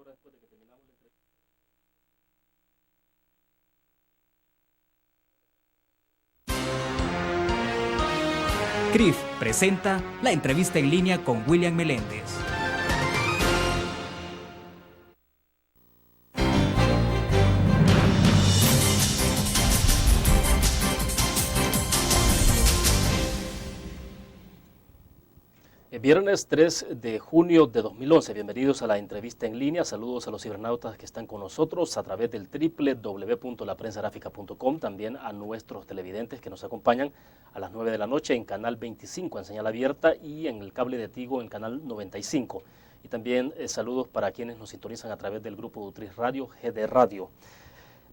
hora después de que terminamos la entrevista. CRIF presenta la entrevista en línea con William Meléndez. Viernes 3 de junio de 2011. Bienvenidos a la entrevista en línea. Saludos a los cibernautas que están con nosotros a través del www.laprensagráfica.com. También a nuestros televidentes que nos acompañan a las 9 de la noche en Canal 25 en señal abierta y en el cable de Tigo en Canal 95. Y también saludos para quienes nos sintonizan a través del grupo Utris Radio, GD Radio.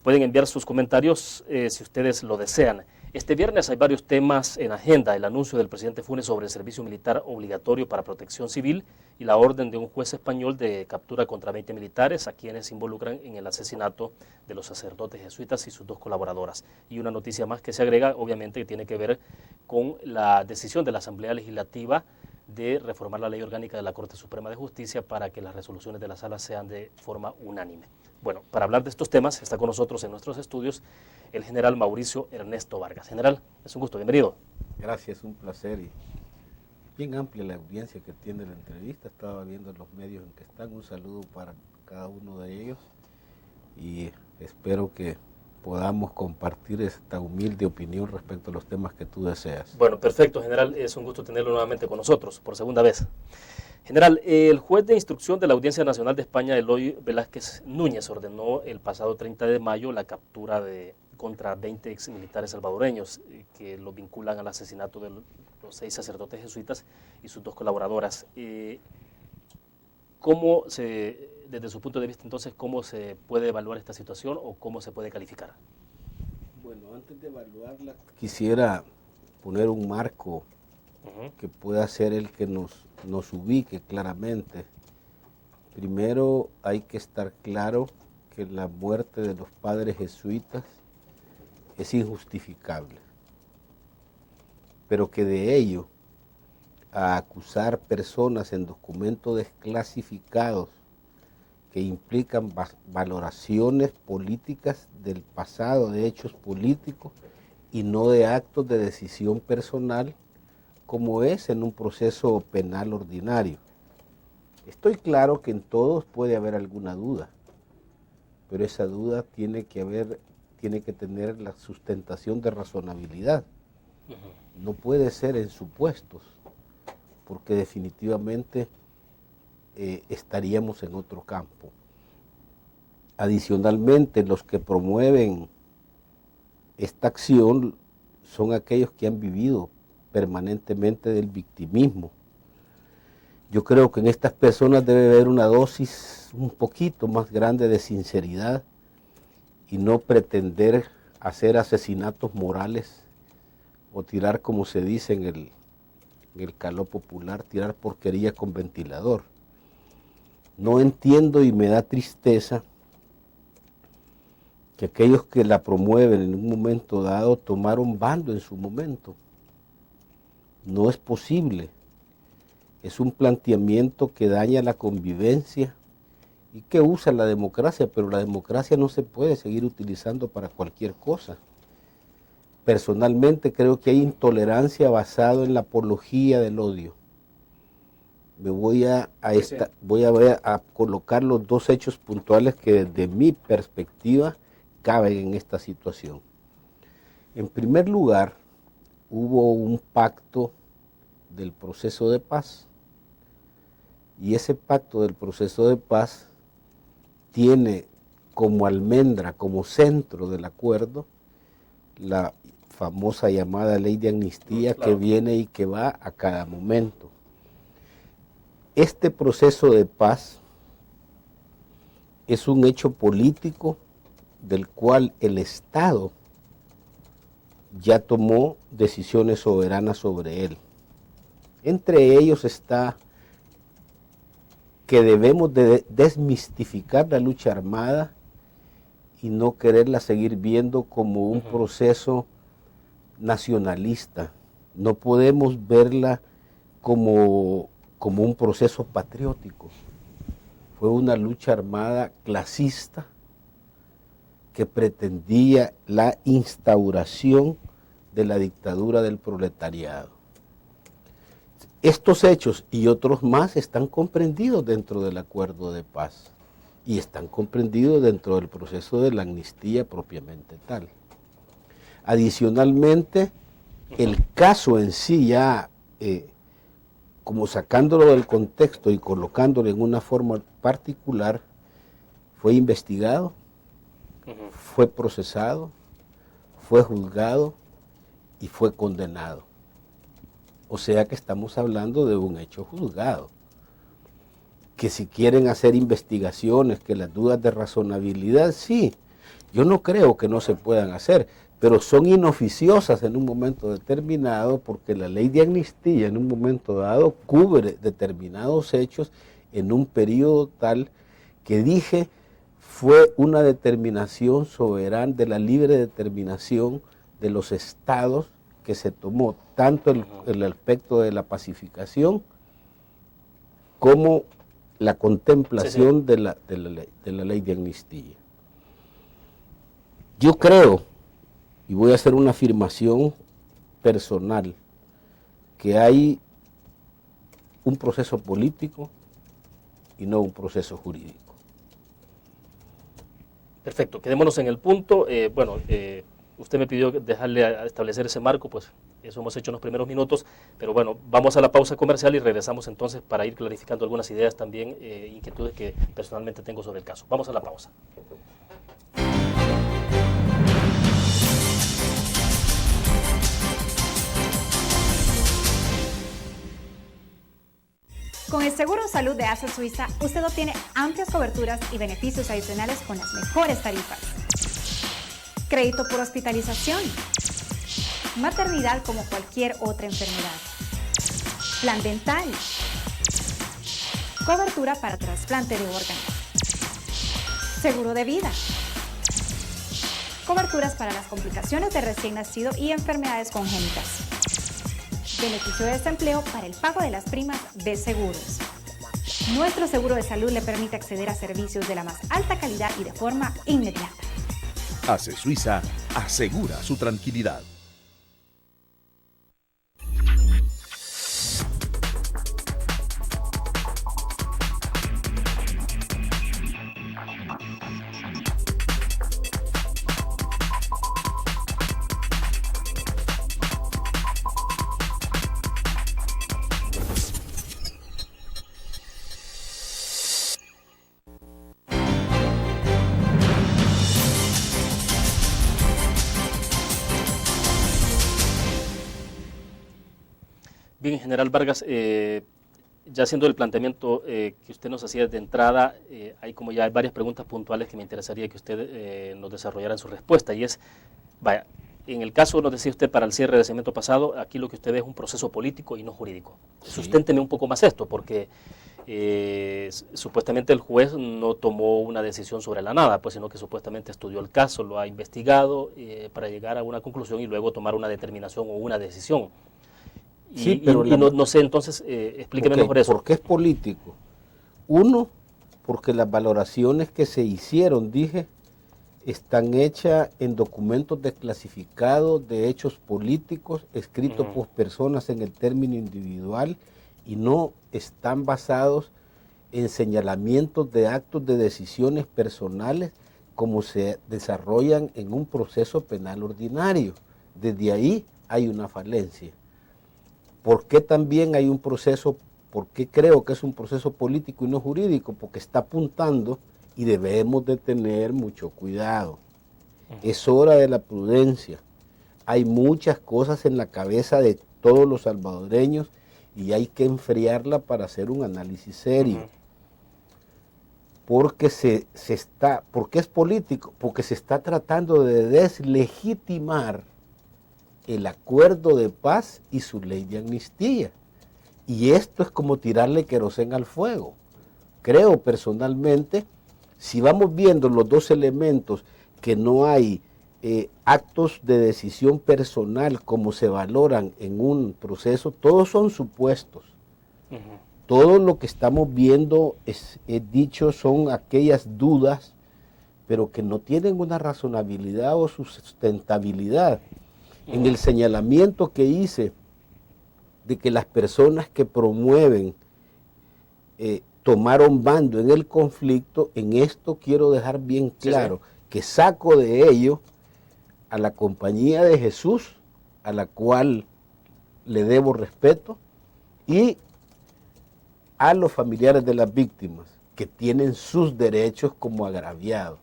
Pueden enviar sus comentarios si ustedes lo desean. Este viernes hay varios temas en agenda: el anuncio del presidente Funes sobre el servicio militar obligatorio para protección civil y la orden de un juez español de captura contra 20 militares a quienes se involucran en el asesinato de los sacerdotes jesuitas y sus dos colaboradoras. Y una noticia más que se agrega, obviamente, que tiene que ver con la decisión de la Asamblea Legislativa de reformar la ley orgánica de la Corte Suprema de Justicia para que las resoluciones de la sala sean de forma unánime. Bueno, para hablar de estos temas está con nosotros en nuestros estudios el general Mauricio Ernesto Vargas. General, es un gusto, bienvenido. Gracias, un placer y bien amplia la audiencia que tiene la entrevista. Estaba viendo los medios en que están. Un saludo para cada uno de ellos y espero que podamos compartir esta humilde opinión respecto a los temas que tú deseas. Bueno, perfecto, general. Es un gusto tenerlo nuevamente con nosotros por segunda vez. General, el juez de instrucción de la Audiencia Nacional de España, Eloy Velázquez Núñez, ordenó el pasado 30 de mayo la captura contra 20 exmilitares salvadoreños que los vinculan al asesinato de los 6 sacerdotes jesuitas y sus 2 colaboradoras. Desde su punto de vista, entonces, cómo se puede evaluar esta situación o cómo se puede calificar? Bueno, antes de evaluarla, quisiera poner un marco que pueda ser el que nos ubique claramente. Primero hay que estar claro que la muerte de los padres jesuitas es injustificable, pero que de ello a acusar personas en documentos desclasificados que implican valoraciones políticas del pasado, de hechos políticos y no de actos de decisión personal, como es en un proceso penal ordinario. Estoy claro que en todos puede haber alguna duda, pero esa duda tiene que tener la sustentación de razonabilidad. No puede ser en supuestos, porque definitivamente estaríamos en otro campo. Adicionalmente, los que promueven esta acción son aquellos que han vivido permanentemente del victimismo. Yo creo que en estas personas debe haber una dosis un poquito más grande de sinceridad y no pretender hacer asesinatos morales o tirar, como se dice en el caló popular, tirar porquería con ventilador. No entiendo y me da tristeza que aquellos que la promueven en un momento dado tomaron bando en su momento. No es posible. Es un planteamiento que daña la convivencia y que usa la democracia, pero la democracia no se puede seguir utilizando para cualquier cosa. Personalmente creo que hay intolerancia basada en la apología del odio. Me voy a colocar los 2 hechos puntuales que desde mi perspectiva caben en esta situación. En primer lugar, hubo un pacto del proceso de paz y ese pacto del proceso de paz tiene como almendra, como centro del acuerdo, la famosa llamada ley de amnistía, claro, que viene y que va a cada momento. Este proceso de paz es un hecho político del cual el Estado ya tomó decisiones soberanas sobre él. Entre ellos está que debemos de desmistificar la lucha armada y no quererla seguir viendo como un proceso nacionalista. No podemos verla como un proceso patriótico. fue una lucha armada clasista que pretendía la instauración de la dictadura del proletariado. Estos hechos y otros más están comprendidos dentro del acuerdo de paz y están comprendidos dentro del proceso de la amnistía propiamente tal. Adicionalmente, el caso en sí ya, como sacándolo del contexto y colocándolo en una forma particular, fue investigado, fue procesado, fue juzgado y fue condenado. O sea que estamos hablando de un hecho juzgado. Que si quieren hacer investigaciones, que las dudas de razonabilidad, sí, yo no creo que no se puedan hacer, pero son inoficiosas en un momento determinado porque la ley de amnistía en un momento dado cubre determinados hechos en un periodo tal que dije fue una determinación soberana de la libre determinación de los estados que se tomó tanto el aspecto de la pacificación como la contemplación de la ley de amnistía. Yo creo, y voy a hacer una afirmación personal, que hay un proceso político y no un proceso jurídico. Perfecto, quedémonos en el punto. Usted me pidió dejarle a establecer ese marco, pues eso hemos hecho en los primeros minutos, pero bueno, vamos a la pausa comercial y regresamos entonces para ir clarificando algunas ideas también, inquietudes que personalmente tengo sobre el caso. Vamos a la pausa. Con el Seguro de Salud de AXA Suiza, usted obtiene amplias coberturas y beneficios adicionales con las mejores tarifas. Crédito por hospitalización. Maternidad como cualquier otra enfermedad. Plan dental. Cobertura para trasplante de órganos. Seguro de vida. Coberturas para las complicaciones de recién nacido y enfermedades congénitas. Beneficio de desempleo para el pago de las primas de seguros. Nuestro seguro de salud le permite acceder a servicios de la más alta calidad y de forma inmediata. AXA Suiza asegura su tranquilidad. Bien, General Vargas, ya haciendo el planteamiento que usted nos hacía de entrada, hay como ya varias preguntas puntuales que me interesaría que usted nos desarrollara en su respuesta, y es, vaya, en el caso, nos decía usted, para el cierre del segmento pasado, aquí lo que usted ve es un proceso político y no jurídico. Sí. Susténteme un poco más esto, porque supuestamente el juez no tomó una decisión sobre la nada, pues, sino que supuestamente estudió el caso, lo ha investigado para llegar a una conclusión y luego tomar una determinación o una decisión. Sí, pero no sé, entonces, explíqueme mejor eso. ¿Por qué es político? Uno, porque las valoraciones que se hicieron, dije, están hechas en documentos desclasificados de hechos políticos, escritos por personas en el término individual, y no están basados en señalamientos de actos de decisiones personales como se desarrollan en un proceso penal ordinario. Desde ahí hay una falencia. ¿Por qué también hay un proceso? ¿Por qué creo que es un proceso político y no jurídico? Porque está apuntando y debemos de tener mucho cuidado. Es hora de la prudencia. Hay muchas cosas en la cabeza de todos los salvadoreños y hay que enfriarla para hacer un análisis serio. Porque ¿por qué es político? Porque se está tratando de deslegitimar el acuerdo de paz y su ley de amnistía. Y esto es como tirarle queroseno al fuego. Creo personalmente, si vamos viendo los dos elementos, que no hay actos de decisión personal como se valoran en un proceso, todos son supuestos. todo lo que estamos viendo es dicho son aquellas dudas, pero que no tienen una razonabilidad o sustentabilidad. En el señalamiento que hice de que las personas que promueven tomaron bando en el conflicto, en esto quiero dejar bien claro que saco de ello a la Compañía de Jesús, a la cual le debo respeto, y a los familiares de las víctimas, que tienen sus derechos como agraviados.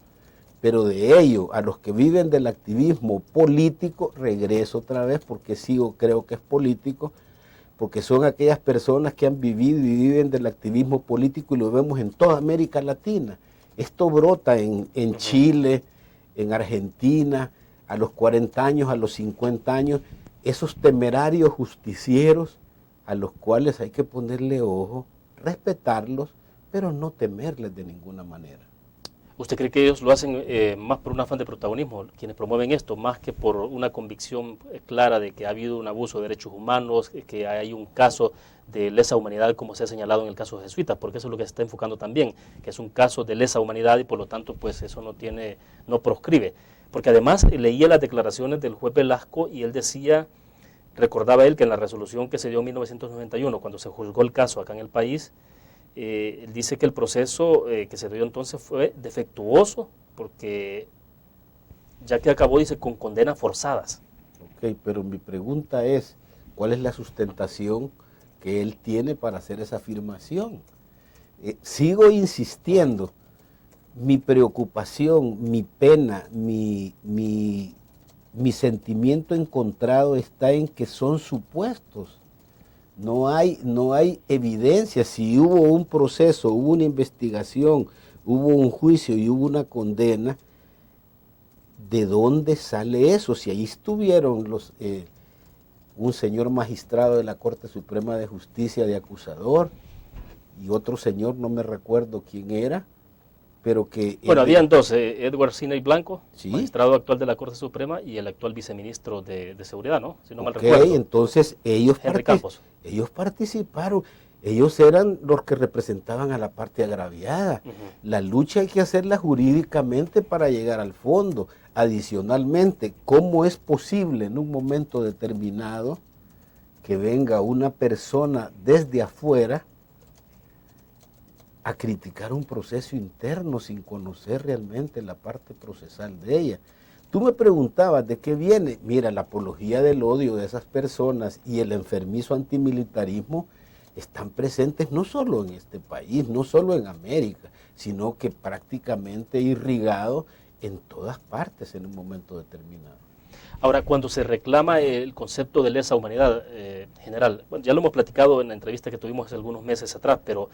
Pero de ello, a los que viven del activismo político, regreso otra vez porque creo que es político, porque son aquellas personas que han vivido y viven del activismo político y lo vemos en toda América Latina. Esto brota en Chile, en Argentina, a los 40 años, a los 50 años, esos temerarios justicieros a los cuales hay que ponerle ojo, respetarlos, pero no temerles de ninguna manera. ¿Usted cree que ellos lo hacen más por un afán de protagonismo, quienes promueven esto, más que por una convicción clara de que ha habido un abuso de derechos humanos, que hay un caso de lesa humanidad como se ha señalado en el caso de jesuitas? Porque eso es lo que se está enfocando también, que es un caso de lesa humanidad y por lo tanto pues eso no proscribe. Porque además leía las declaraciones del juez Velasco y él decía, recordaba él que en la resolución que se dio en 1991, cuando se juzgó el caso acá en el país, él dice que el proceso que se dio entonces fue defectuoso porque ya que acabó, dice, con condenas forzadas. Ok, pero mi pregunta es, ¿cuál es la sustentación que él tiene para hacer esa afirmación? Sigo insistiendo, mi preocupación, mi pena, mi sentimiento encontrado está en que son supuestos. No hay evidencia. Si hubo un proceso, hubo una investigación, hubo un juicio y hubo una condena, ¿de dónde sale eso? Si ahí estuvieron un señor magistrado de la Corte Suprema de Justicia de acusador y otro señor, no me recuerdo quién era, pero que... Bueno, habían dos, Edward Siney Blanco, ¿sí? Magistrado actual de la Corte Suprema, y el actual viceministro de Seguridad, ¿no? Si no mal recuerdo. Entonces ellos participaron, ellos eran los que representaban a la parte agraviada. La lucha hay que hacerla jurídicamente para llegar al fondo. Adicionalmente, ¿cómo es posible en un momento determinado que venga una persona desde afuera a criticar un proceso interno sin conocer realmente la parte procesal de ella? Tú me preguntabas de qué viene. Mira, la apología del odio de esas personas y el enfermizo antimilitarismo están presentes no solo en este país, no solo en América, sino que prácticamente irrigado en todas partes en un momento determinado. Ahora, cuando se reclama el concepto de lesa humanidad general, bueno, ya lo hemos platicado en la entrevista que tuvimos hace algunos meses atrás, pero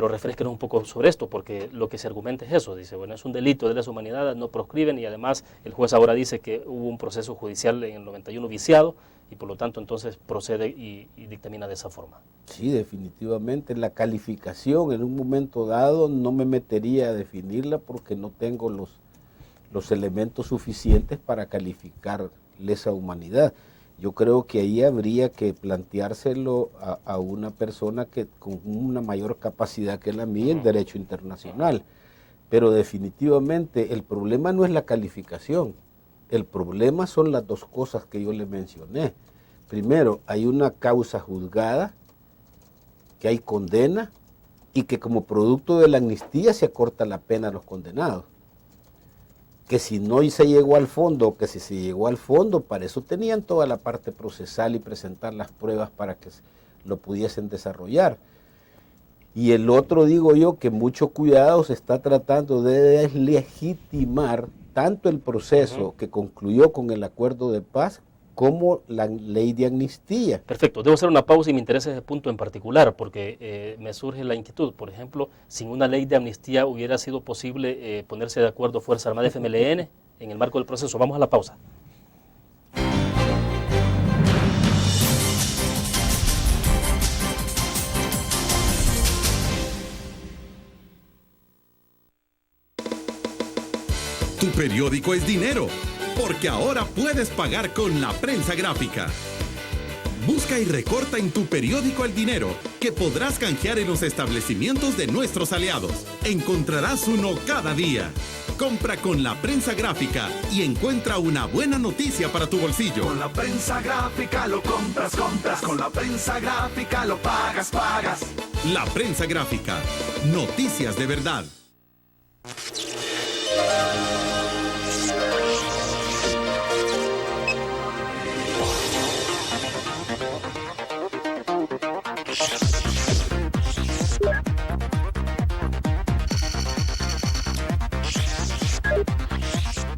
refresquenos un poco sobre esto, porque lo que se argumenta es eso, dice, bueno, es un delito de lesa humanidad, no proscriben, y además el juez ahora dice que hubo un proceso judicial en el 91 viciado, y por lo tanto entonces procede y dictamina de esa forma. Sí, definitivamente, la calificación en un momento dado no me metería a definirla porque no tengo los elementos suficientes para calificar lesa humanidad. Yo creo que ahí habría que planteárselo a una persona que con una mayor capacidad que la mía en derecho internacional. Pero definitivamente el problema no es la calificación, el problema son las dos cosas que yo le mencioné. Primero, hay una causa juzgada, que hay condena y que como producto de la amnistía se acorta la pena a los condenados. Que si no se llegó al fondo, o que si se llegó al fondo, para eso tenían toda la parte procesal y presentar las pruebas para que lo pudiesen desarrollar. Y el otro, digo yo, que mucho cuidado se está tratando de deslegitimar tanto el proceso que concluyó con el acuerdo de paz como la ley de amnistía. Perfecto, debo hacer una pausa y me interesa ese punto en particular porque me surge la inquietud. Por ejemplo, sin una ley de amnistía hubiera sido posible ponerse de acuerdo Fuerza Armada FMLN en el marco del proceso. Vamos a la pausa. Tu periódico es dinero, porque ahora puedes pagar con la prensa gráfica. Busca y recorta en tu periódico El Dinero, que podrás canjear en los establecimientos de nuestros aliados. Encontrarás uno cada día. Compra con La Prensa Gráfica y encuentra una buena noticia para tu bolsillo. Con La Prensa Gráfica lo compras. Con La Prensa Gráfica lo pagas. La Prensa Gráfica. Noticias de verdad.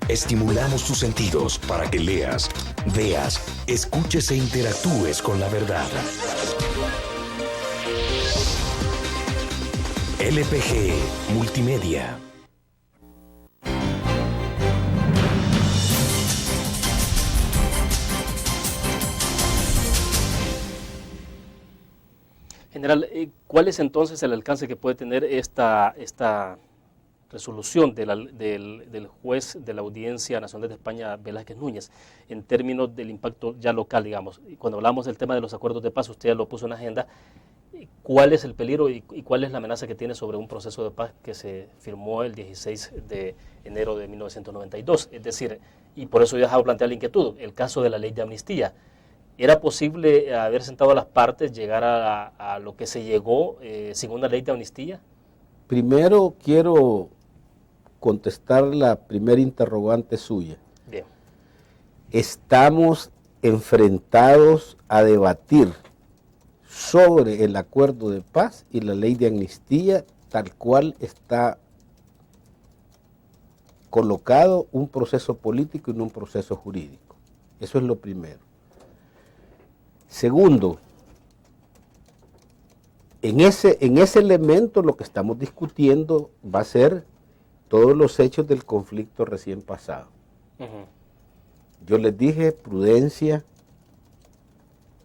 Estimulamos tus sentidos para que leas, veas, escuches e interactúes con la verdad. LPG Multimedia. General, ¿cuál es entonces el alcance que puede tener esta resolución del juez de la Audiencia Nacional de España, Velázquez Núñez, en términos del impacto ya local, digamos? Cuando hablamos del tema de los acuerdos de paz, usted ya lo puso en agenda. ¿Cuál es el peligro y cuál es la amenaza que tiene sobre un proceso de paz que se firmó el 16 de enero de 1992? Es decir, y por eso yo he dejado plantear la inquietud, el caso de la ley de amnistía. ¿Era posible haber sentado a las partes, llegar a lo que se llegó sin una ley de amnistía? Primero quiero contestar la primera interrogante suya. Bien. Estamos enfrentados a debatir sobre el acuerdo de paz y la ley de amnistía, tal cual está colocado un proceso político y no un proceso jurídico. Eso es lo primero. Segundo, en ese elemento lo que estamos discutiendo va a ser todos los hechos del conflicto recién pasado. Yo les dije, prudencia,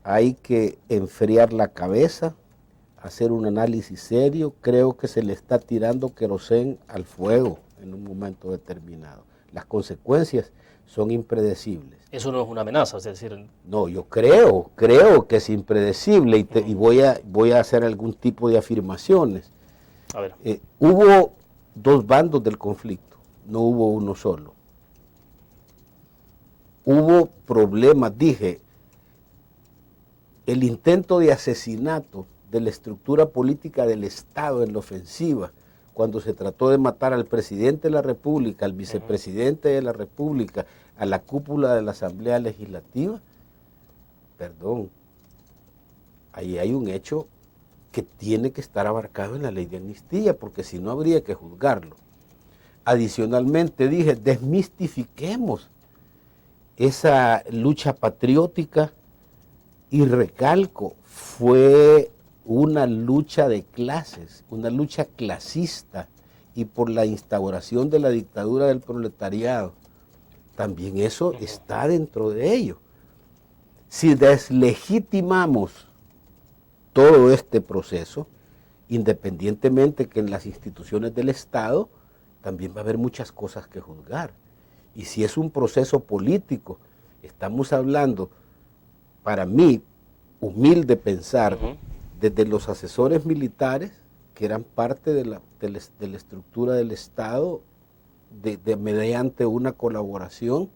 hay que enfriar la cabeza, hacer un análisis serio. Creo que se le está tirando querosén al fuego en un momento determinado. Las consecuencias son impredecibles. Eso no es una amenaza, es decir... No, yo creo que es impredecible y voy a hacer algún tipo de afirmaciones. A ver. Hubo dos bandos del conflicto, no hubo uno solo. Hubo problemas, dije, el intento de asesinato de la estructura política del Estado en la ofensiva, cuando se trató de matar al presidente de la República, al vicepresidente de la República, a la cúpula de la Asamblea Legislativa, perdón, ahí hay un hecho que tiene que estar abarcado en la ley de amnistía, porque si no habría que juzgarlo. Adicionalmente dije, desmistifiquemos esa lucha patriótica y recalco, fue una lucha de clases, una lucha clasista y por la instauración de la dictadura del proletariado. También eso está dentro de ello. Si deslegitimamos todo este proceso, independientemente que en las instituciones del Estado también va a haber muchas cosas que juzgar. Y si es un proceso político, estamos hablando, para mí, humilde pensar, desde los asesores militares, que eran parte de la estructura del Estado, mediante una colaboración.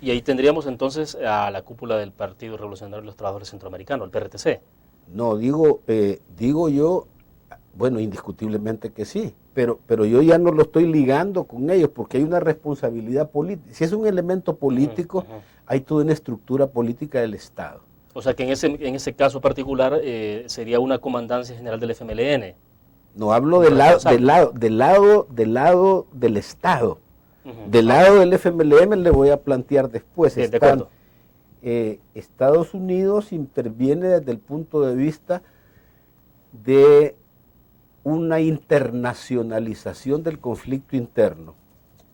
Y ahí tendríamos entonces a la cúpula del Partido Revolucionario de los Trabajadores Centroamericanos, el PRTC. No, digo yo, bueno, indiscutiblemente que sí, pero yo ya no lo estoy ligando con ellos porque hay una responsabilidad política. Si es un elemento político, hay toda una estructura política del Estado. O sea que en ese caso particular sería una comandancia general del FMLN. No, hablo del lado del Estado. Del lado del FMLN le voy a plantear después. Bien, de acuerdo. Estados Unidos interviene desde el punto de vista de una internacionalización del conflicto interno.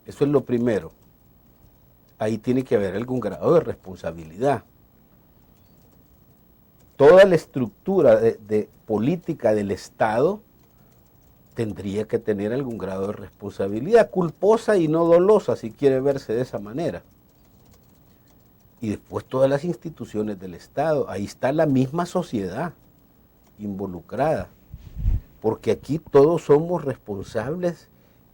Eso es lo primero. Ahí tiene que haber algún grado de responsabilidad. Toda la estructura de política del Estado tendría que tener algún grado de responsabilidad, culposa y no dolosa, si quiere verse de esa manera. y después todas las instituciones del Estado. Ahí está la misma sociedad involucrada, porque aquí todos somos responsables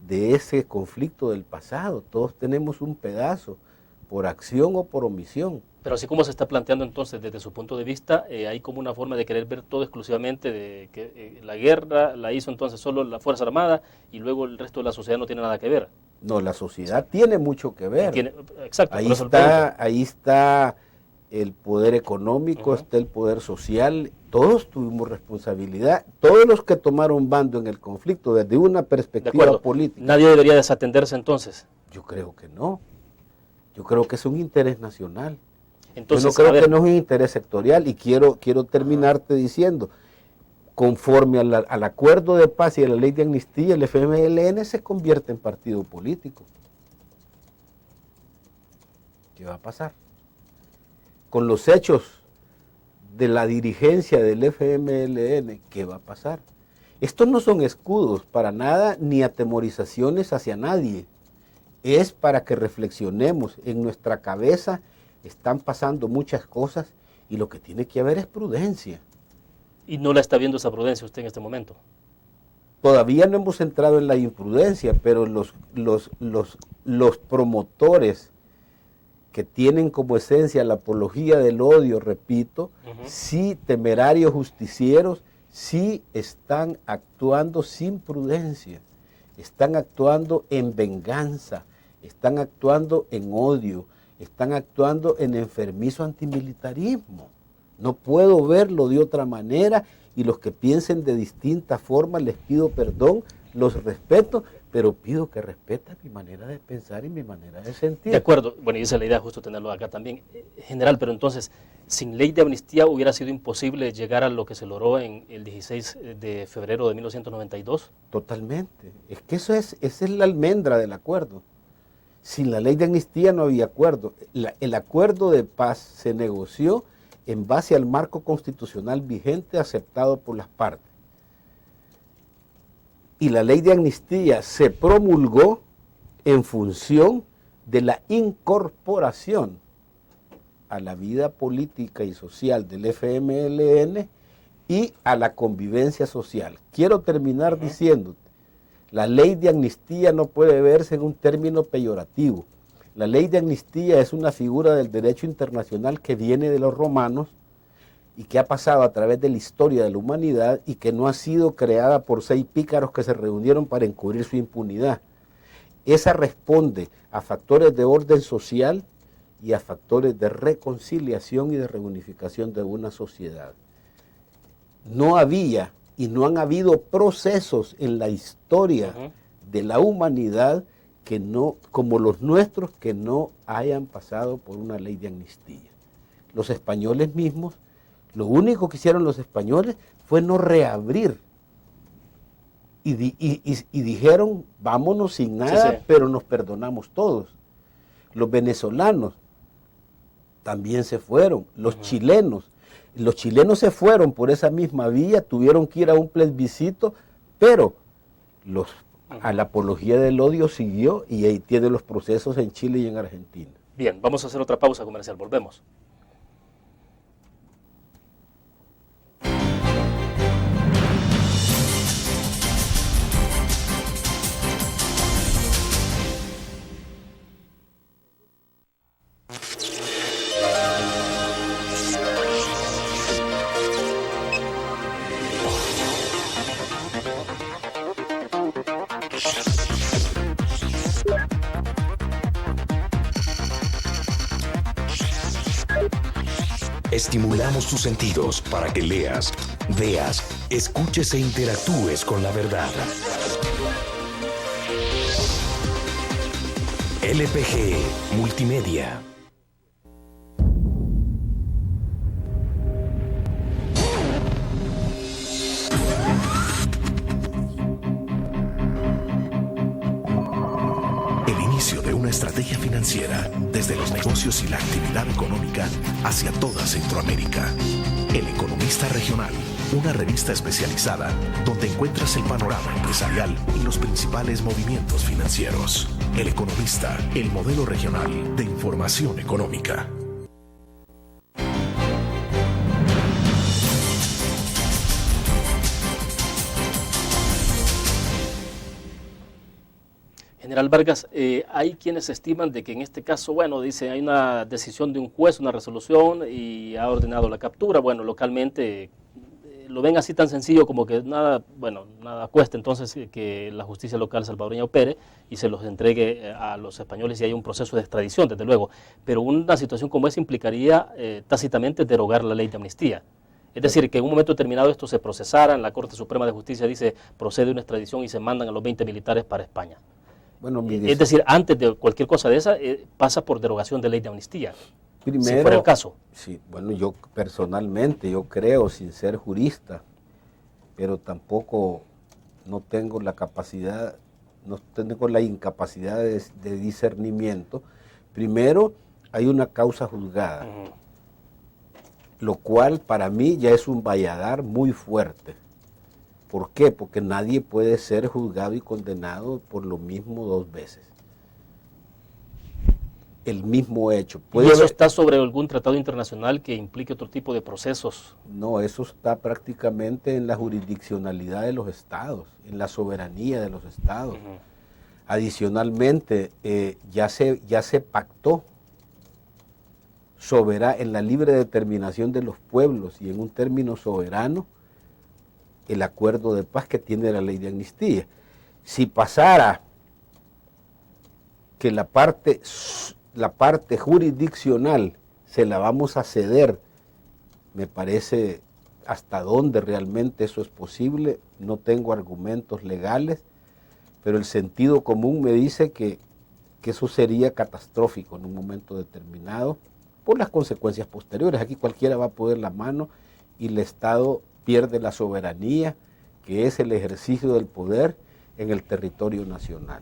de ese conflicto del pasado, todos tenemos un pedazo, por acción o por omisión. Pero así como se está planteando entonces desde su punto de vista, hay como una forma de querer ver todo exclusivamente de que la guerra la hizo entonces solo la Fuerza Armada y luego el resto de la sociedad no tiene nada que ver. No, la sociedad tiene mucho que ver. Exacto. Ahí está el poder económico, está el poder social, todos tuvimos responsabilidad, todos los que tomaron bando en el conflicto desde una perspectiva política. ¿Nadie debería desatenderse entonces? Yo creo que no. Yo creo que es un interés nacional. Entonces, yo no creo que no es un interés sectorial, y quiero terminarte diciendo, conforme al acuerdo de paz y a la ley de amnistía, el FMLN se convierte en partido político. ¿Qué va a pasar? Con los hechos de la dirigencia del FMLN, ¿qué va a pasar? Estos no son escudos para nada, ni atemorizaciones hacia nadie. Es para que reflexionemos. En nuestra cabeza están pasando muchas cosas y lo que tiene que haber es prudencia. ¿Y no la está viendo esa prudencia usted en este momento? Todavía no hemos entrado en la imprudencia, pero los promotores que tienen como esencia la apología del odio, repito, sí, temerarios justicieros, sí están actuando sin prudencia, están actuando en venganza, están actuando en odio, están actuando en enfermizo antimilitarismo. No puedo verlo de otra manera, y los que piensen de distinta forma les pido perdón, los respeto, pero pido que respeten mi manera de pensar y mi manera de sentir. De acuerdo, bueno, y esa es la idea, justo tenerlo acá también. General, pero entonces, sin ley de amnistía hubiera sido imposible llegar a lo que se logró en el 16 de febrero de 1992. Totalmente. Es que esa es la almendra del acuerdo. Sin la ley de amnistía no había acuerdo. El acuerdo de paz se negoció en base al marco constitucional vigente aceptado por las partes. Y la ley de amnistía se promulgó en función de la incorporación a la vida política y social del FMLN y a la convivencia social. Quiero terminar diciéndote, la ley de amnistía no puede verse en un término peyorativo. La ley de amnistía es una figura del derecho internacional que viene de los romanos y que ha pasado a través de la historia de la humanidad y que no ha sido creada por 6 pícaros que se reunieron para encubrir su impunidad. Esa responde a factores de orden social y a factores de reconciliación y de reunificación de una sociedad. No había y no han habido procesos en la historia de la humanidad que no, como los nuestros, que no hayan pasado por una ley de amnistía. Los españoles mismos, lo único que hicieron los españoles fue no reabrir y dijeron vámonos sin nada, pero nos perdonamos todos. Los venezolanos también se fueron, los chilenos se fueron por esa misma vía, tuvieron que ir a un plebiscito, pero a la apología del odio siguió, y ahí tiene los procesos en Chile y en Argentina. Bien, vamos a hacer otra pausa comercial, volvemos. Estimulamos tus sentidos para que leas, veas, escuches e interactúes con la verdad. LPG Multimedia. El inicio de una estrategia financiera desde los negocios y la actividad económica hacia toda Centroamérica. El Economista Regional, una revista especializada donde encuentras el panorama empresarial y los principales movimientos financieros. El Economista, el modelo regional de información económica. General Vargas, hay quienes estiman de que en este caso, bueno, dice, hay una decisión de un juez, una resolución y ha ordenado la captura. Bueno, localmente lo ven así tan sencillo como que nada, bueno, nada cuesta entonces que la justicia local salvadoreña opere y se los entregue a los españoles y haya un proceso de extradición, desde luego. Pero una situación como esa implicaría tácitamente derogar la ley de amnistía. Es decir, que en un momento determinado esto se procesara, en la Corte Suprema de Justicia dice procede una extradición y se mandan a los 20 militares para España. Bueno, Es decir, antes de cualquier cosa de esa, pasa por derogación de ley de amnistía. Primero, si fuera el caso. Sí, bueno, yo personalmente, yo creo, sin ser jurista, pero tampoco no tengo la capacidad, no tengo la incapacidad de discernimiento. Primero, hay una causa juzgada, lo cual para mí ya es un valladar muy fuerte. ¿Por qué? Porque nadie puede ser juzgado y condenado por lo mismo 2 veces. El mismo hecho. ¿Y eso está sobre algún tratado internacional que implique otro tipo de procesos? No, eso está prácticamente en la jurisdiccionalidad de los estados, en la soberanía de los estados. Adicionalmente, ya se pactó en la libre determinación de los pueblos y en un término soberano el acuerdo de paz que tiene la ley de amnistía. Si pasara que la parte jurisdiccional se la vamos a ceder, me parece hasta dónde realmente eso es posible, no tengo argumentos legales, pero el sentido común me dice que eso sería catastrófico en un momento determinado por las consecuencias posteriores. Aquí cualquiera va a poner la mano y el Estado pierde la soberanía, que es el ejercicio del poder en el territorio nacional.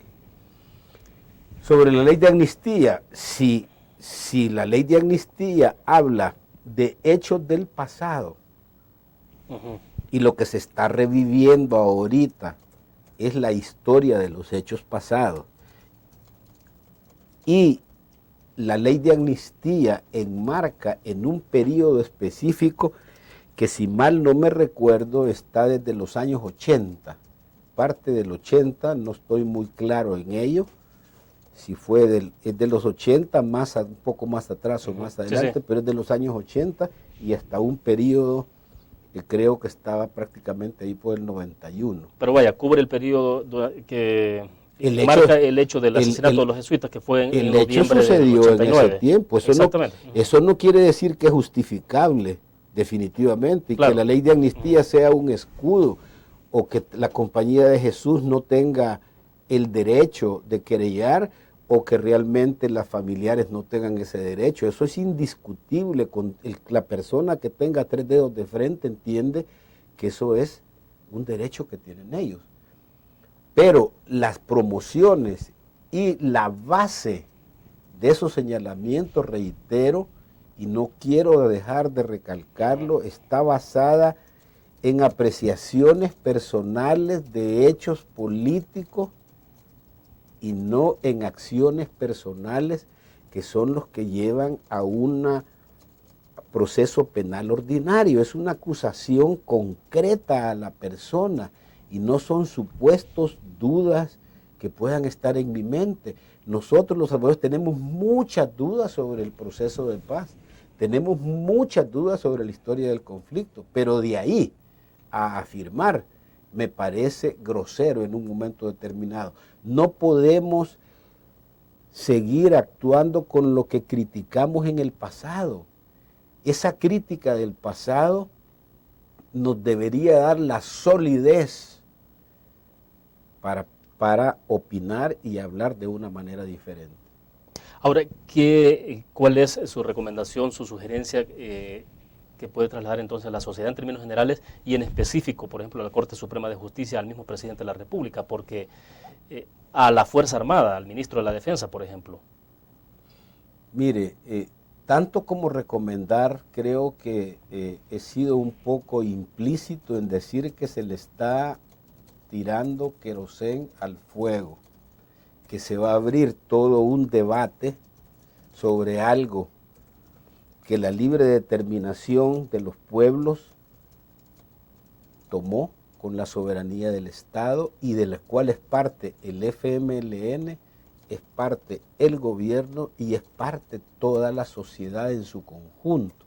Sobre la ley de amnistía, si la ley de amnistía habla de hechos del pasado y lo que se está reviviendo ahorita es la historia de los hechos pasados, y la ley de amnistía enmarca en un periodo específico que, si mal no me recuerdo, está desde los años 80, parte del 80, no estoy muy claro en ello, si es de los 80, un poco más atrás o más adelante, pero es de los años 80 y hasta un periodo que creo que estaba prácticamente ahí por el 91. Pero vaya, cubre el periodo que marca el hecho del asesinato de los jesuitas, que fue en noviembre del 89. El hecho sucedió en ese tiempo. Eso no quiere decir que es justificable, definitivamente, y claro, que la ley de amnistía sea un escudo, o que la Compañía de Jesús no tenga el derecho de querellar, o que realmente las familiares no tengan ese derecho. Eso es indiscutible. La persona que tenga 3 dedos de frente entiende que eso es un derecho que tienen ellos. Pero las promociones y la base de esos señalamientos, reitero, y no quiero dejar de recalcarlo, está basada en apreciaciones personales de hechos políticos y no en acciones personales que son los que llevan a un proceso penal ordinario. Es una acusación concreta a la persona y no son supuestos dudas que puedan estar en mi mente. Nosotros los salvadoreños tenemos muchas dudas sobre el proceso de paz, tenemos muchas dudas sobre la historia del conflicto, pero de ahí a afirmar me parece grosero en un momento determinado. No podemos seguir actuando con lo que criticamos en el pasado. Esa crítica del pasado nos debería dar la solidez para opinar y hablar de una manera diferente. Ahora, ¿cuál es su recomendación, su sugerencia que puede trasladar entonces a la sociedad en términos generales y en específico, por ejemplo, a la Corte Suprema de Justicia, al mismo presidente de la República? Porque a la Fuerza Armada, al ministro de la Defensa, por ejemplo. Mire, tanto como recomendar, creo que he sido un poco implícito en decir que se le está tirando querosén al fuego, que se va a abrir todo un debate sobre algo que la libre determinación de los pueblos tomó con la soberanía del Estado y de las cuales parte el FMLN, es parte el gobierno y es parte toda la sociedad en su conjunto.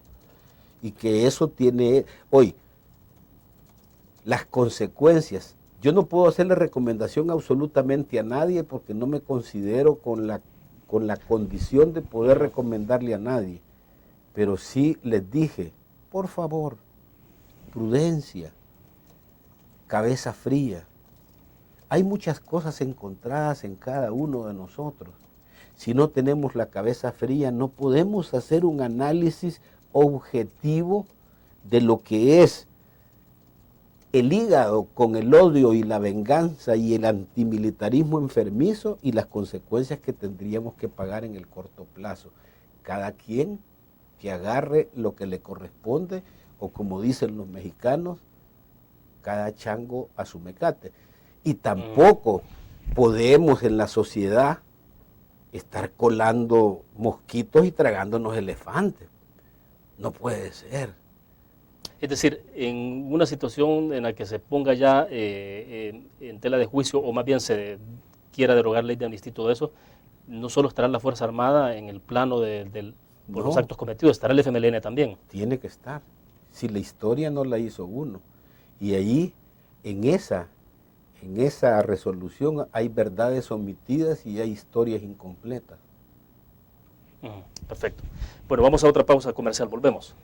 Y que eso tiene hoy las consecuencias. Yo no puedo hacerle recomendación absolutamente a nadie porque no me considero con la condición de poder recomendarle a nadie. Pero sí les dije, por favor, prudencia, cabeza fría. Hay muchas cosas encontradas en cada uno de nosotros. Si no tenemos la cabeza fría, no podemos hacer un análisis objetivo de lo que es el hígado con el odio y la venganza y el antimilitarismo enfermizo y las consecuencias que tendríamos que pagar en el corto plazo. Cada quien que agarre lo que le corresponde, o como dicen los mexicanos, cada chango a su mecate. Y tampoco podemos en la sociedad estar colando mosquitos y tragándonos elefantes. No puede ser. Es decir, en una situación en la que se ponga ya en tela de juicio, o más bien se quiera derogar ley de amnistía y todo eso, no solo estará la Fuerza Armada en el plano por los actos cometidos, estará el FMLN también. Tiene que estar. Si la historia no la hizo uno. Y ahí, en esa resolución, hay verdades omitidas y hay historias incompletas. Perfecto. Bueno, vamos a otra pausa comercial, volvemos.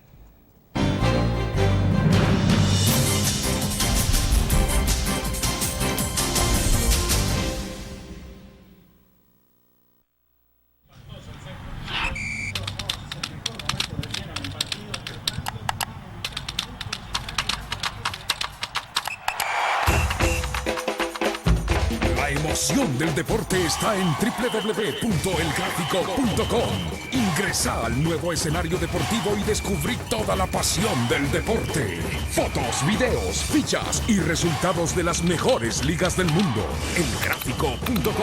La emoción del deporte está en www.elgráfico.com. Ingresa al nuevo escenario deportivo y descubrí toda la pasión del deporte. Fotos, videos, fichas y resultados de las mejores ligas del mundo. Elgráfico.com.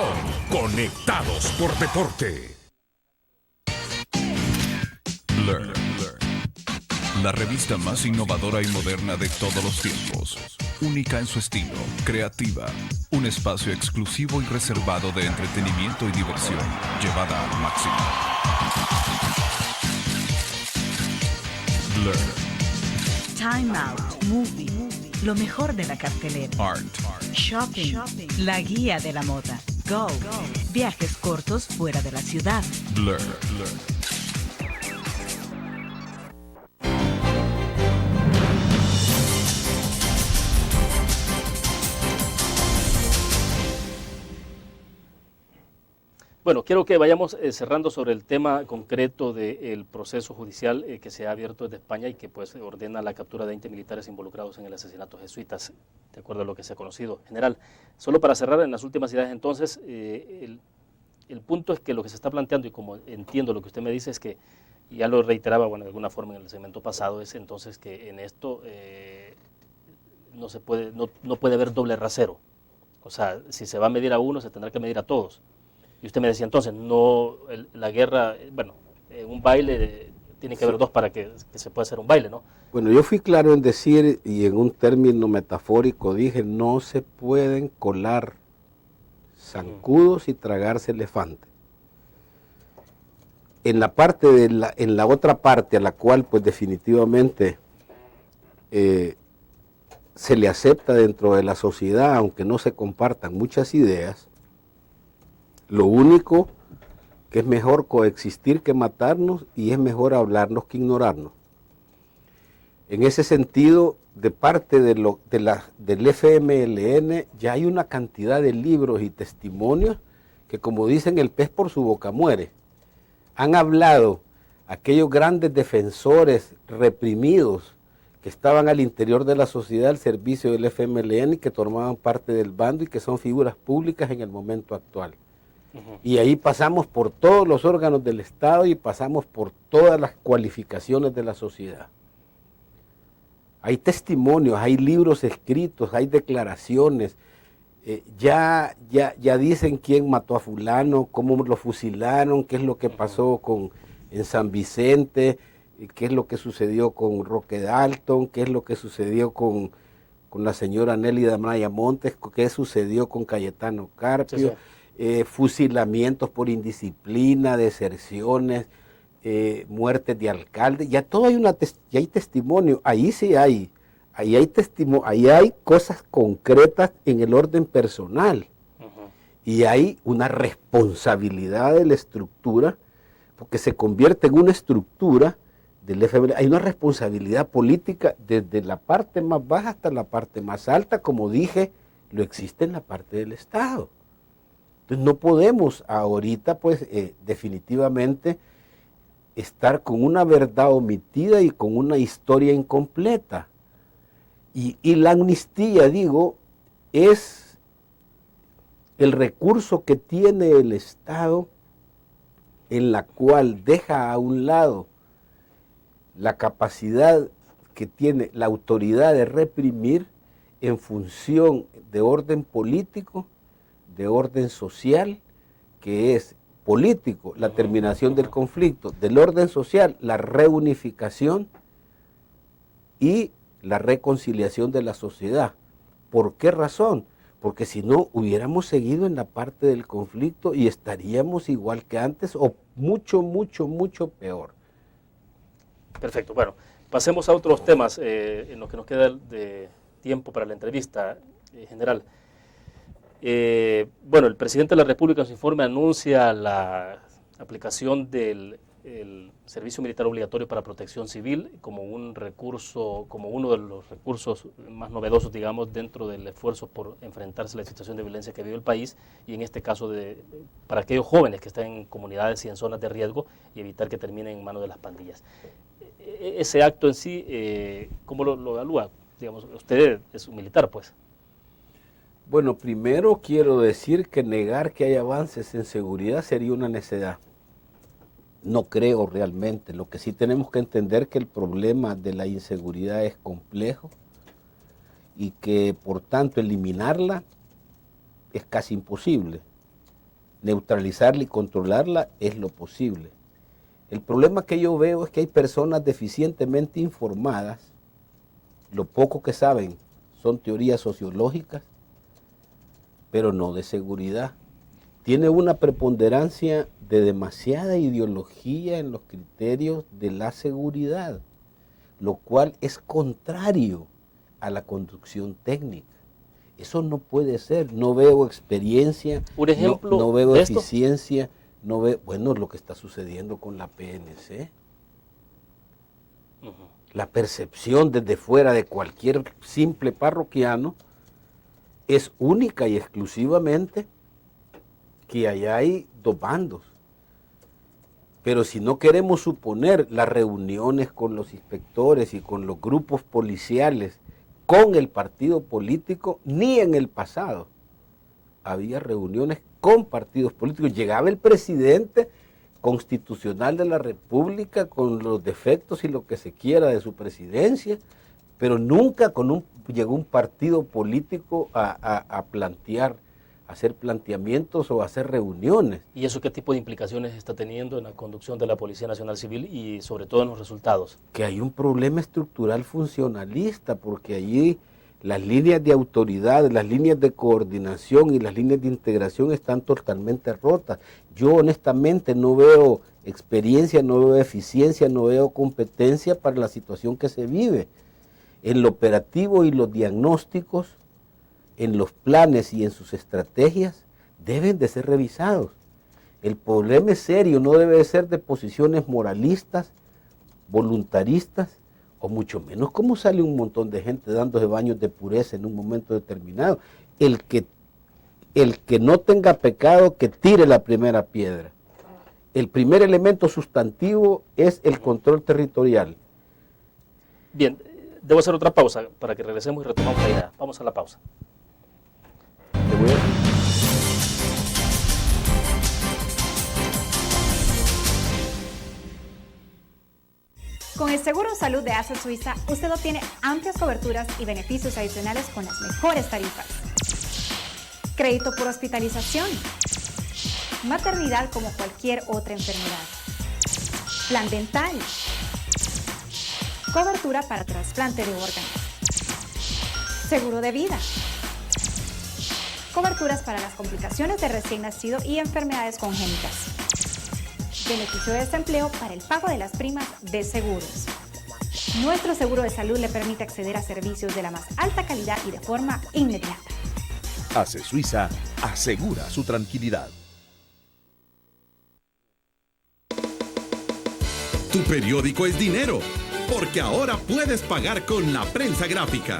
Conectados por deporte. Learn. La revista más innovadora y moderna de todos los tiempos. Única en su estilo, creativa. Un espacio exclusivo y reservado de entretenimiento y diversión, llevada al máximo. Learn. Time Out, Movie, lo mejor de la cartelera. Art. Shopping, la guía de la moda. Go, viajes cortos fuera de la ciudad. Blur. Bueno, quiero que vayamos cerrando sobre el tema concreto del proceso judicial que se ha abierto desde España y que pues ordena la captura de 20 militares involucrados en el asesinato de jesuitas, de acuerdo a lo que se ha conocido. General, solo para cerrar en las últimas ideas entonces, el punto es que lo que se está planteando, y como entiendo lo que usted me dice, es que, y ya lo reiteraba de alguna forma en el segmento pasado, es entonces que en esto no puede haber doble rasero. O sea, si se va a medir a uno, se tendrá que medir a todos. Y usted me decía entonces, la guerra, en un baile tiene que haber dos para que se pueda hacer un baile, ¿no? Bueno, yo fui claro en decir, y en un término metafórico dije, no se pueden colar zancudos y tragarse elefantes. En la otra parte a la cual pues definitivamente se le acepta dentro de la sociedad, aunque no se compartan muchas ideas, lo único que es mejor coexistir que matarnos y es mejor hablarnos que ignorarnos. En ese sentido, de parte del FMLN ya hay una cantidad de libros y testimonios que, como dicen, el pez por su boca muere. Han hablado aquellos grandes defensores reprimidos que estaban al interior de la sociedad al servicio del FMLN y que formaban parte del bando y que son figuras públicas en el momento actual. Y ahí pasamos por todos los órganos del Estado y pasamos por todas las cualificaciones de la sociedad. Hay testimonios, hay libros escritos, hay declaraciones. Ya dicen quién mató a fulano, cómo lo fusilaron, qué es lo que pasó en San Vicente, qué es lo que sucedió con Roque Dalton, qué es lo que sucedió con con la señora Nélida Maya Montes, qué sucedió con Cayetano Carpio, fusilamientos por indisciplina, deserciones, muertes de alcaldes, ya todo ya hay testimonio, ahí sí hay, ahí hay cosas concretas en el orden personal. Y hay una responsabilidad de la estructura, porque se convierte en una estructura del FMLN. Hay una responsabilidad política desde la parte más baja hasta la parte más alta, como dije, lo existe en la parte del Estado. Entonces no podemos ahorita, pues, definitivamente estar con una verdad omitida y con una historia incompleta. Y la amnistía, digo, es el recurso que tiene el Estado, en la cual deja a un lado la capacidad que tiene la autoridad de reprimir en función de orden político, de orden social, que es político, la terminación del conflicto, del orden social, la reunificación y la reconciliación de la sociedad. ¿Por qué razón? Porque si no, hubiéramos seguido en la parte del conflicto y estaríamos igual que antes o mucho, mucho, mucho peor. Perfecto. Bueno, pasemos a otros temas en lo que nos queda de tiempo para la entrevista general. Bueno, el presidente de la República en su informe anuncia la aplicación del servicio militar obligatorio para protección civil como un recurso, como uno de los recursos más novedosos, digamos, dentro del esfuerzo por enfrentarse a la situación de violencia que vive el país, y en este caso para aquellos jóvenes que están en comunidades y en zonas de riesgo y evitar que terminen en manos de las pandillas. Ese acto en sí, ¿cómo lo evalúa? Digamos, usted es un militar, pues. Bueno, primero quiero decir que negar que hay avances en seguridad sería una necedad. No creo realmente. Lo que sí tenemos que entender que el problema de la inseguridad es complejo y que por tanto eliminarla es casi imposible. Neutralizarla y controlarla es lo posible. El problema que yo veo es que hay personas deficientemente informadas, lo poco que saben son teorías sociológicas, pero no de seguridad. Tiene una preponderancia de demasiada ideología en los criterios de la seguridad, lo cual es contrario a la conducción técnica. Eso no puede ser. No veo experiencia, un ejemplo no veo de esto. eficiencia, no veo, bueno, lo que está sucediendo con la PNC. La percepción desde fuera de cualquier simple parroquiano es única y exclusivamente que allá hay dos bandos. Pero si no queremos suponer las reuniones con los inspectores y con los grupos policiales, con el partido político, ni en el pasado había reuniones con partidos políticos. Llegaba el presidente constitucional de la República con los defectos y lo que se quiera de su presidencia, pero nunca llegó un partido político a hacer planteamientos o hacer reuniones. ¿Y eso qué tipo de implicaciones está teniendo en la conducción de la Policía Nacional Civil y sobre todo en los resultados? Que hay un problema estructural funcionalista, porque allí las líneas de autoridad, las líneas de coordinación y las líneas de integración están totalmente rotas. Yo honestamente no veo experiencia, no veo eficiencia, no veo competencia para la situación que se vive. En lo operativo y los diagnósticos, en los planes y en sus estrategias, deben de ser revisados. El problema es serio, no debe de ser de posiciones moralistas, voluntaristas, o mucho menos cómo sale un montón de gente dándose baños de pureza en un momento determinado. El que no tenga pecado, que tire la primera piedra. El primer elemento sustantivo es el control territorial. Bien, debo hacer otra pausa para que regresemos y retomamos la idea. Vamos a la pausa. Con el Seguro Salud de ASA Suiza, usted obtiene amplias coberturas y beneficios adicionales con las mejores tarifas. Crédito por hospitalización. Maternidad como cualquier otra enfermedad. Plan dental. Cobertura para trasplante de órganos. seguro de vida. Coberturas para las complicaciones de recién nacido y enfermedades congénitas. Beneficio de desempleo para el pago de las primas de seguros. Nuestro seguro de salud le permite acceder a servicios de la más alta calidad y de forma inmediata. ACE Suiza asegura su tranquilidad. Tu periódico es dinero, porque ahora puedes pagar con la prensa gráfica.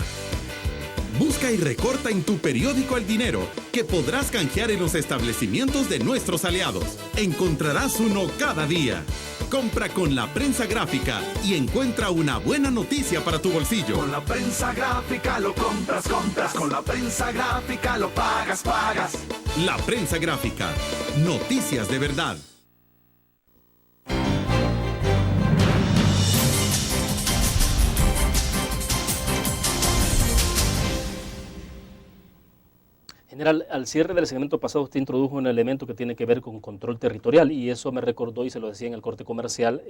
Busca y recorta en tu periódico el dinero que podrás canjear en los establecimientos de nuestros aliados. Encontrarás uno cada día. Compra con la prensa gráfica y encuentra una buena noticia para tu bolsillo. Con la prensa gráfica lo compras. Con la prensa gráfica lo pagas. La prensa gráfica. Noticias de verdad. General, al cierre del segmento pasado usted introdujo un elemento que tiene que ver con control territorial y eso me recordó y se lo decía en el corte comercial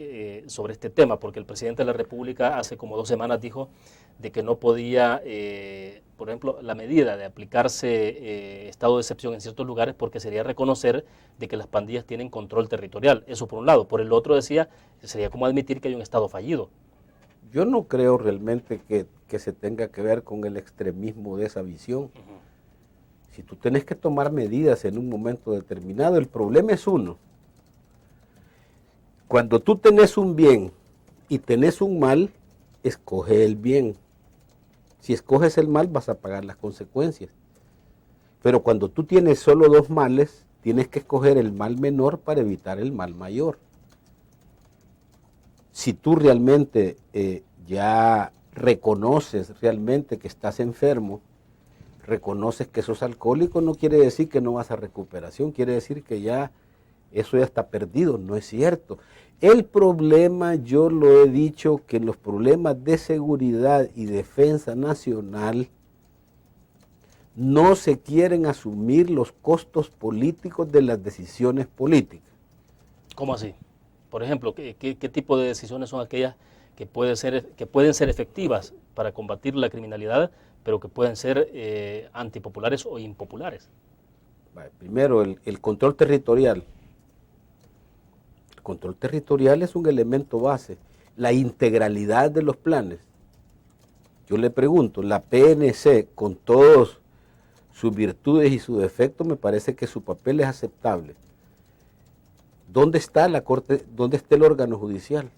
sobre este tema, porque el presidente de la República hace como 2 semanas dijo de que no podía, por ejemplo, la medida de aplicarse estado de excepción en ciertos lugares porque sería reconocer de que las pandillas tienen control territorial. Eso por un lado. Por el otro decía, sería como admitir que hay un estado fallido. Yo no creo realmente que se tenga que ver con el extremismo de esa visión. Si tú tenés que tomar medidas en un momento determinado, el problema es uno. Cuando tú tenés un bien y tenés un mal, escoge el bien. Si escoges el mal, vas a pagar las consecuencias. Pero cuando tú tienes solo 2 males, tienes que escoger el mal menor para evitar el mal mayor. Si tú realmente ya reconoces realmente que estás enfermo, reconoces que sos alcohólico, no quiere decir que no vas a recuperación, quiere decir que ya eso ya está perdido, no es cierto. El problema, yo lo he dicho, que los problemas de seguridad y defensa nacional no se quieren asumir los costos políticos de las decisiones políticas. ¿Cómo así? Por ejemplo, ¿qué tipo de decisiones son aquellas que pueden ser efectivas para combatir la criminalidad, pero que pueden ser antipopulares o impopulares? Primero, el control territorial. El control territorial es un elemento base. La integralidad de los planes. Yo le pregunto, la PNC, con todos sus virtudes y sus defectos, me parece que su papel es aceptable. ¿Dónde está la Corte? ¿Dónde está el órgano judicial?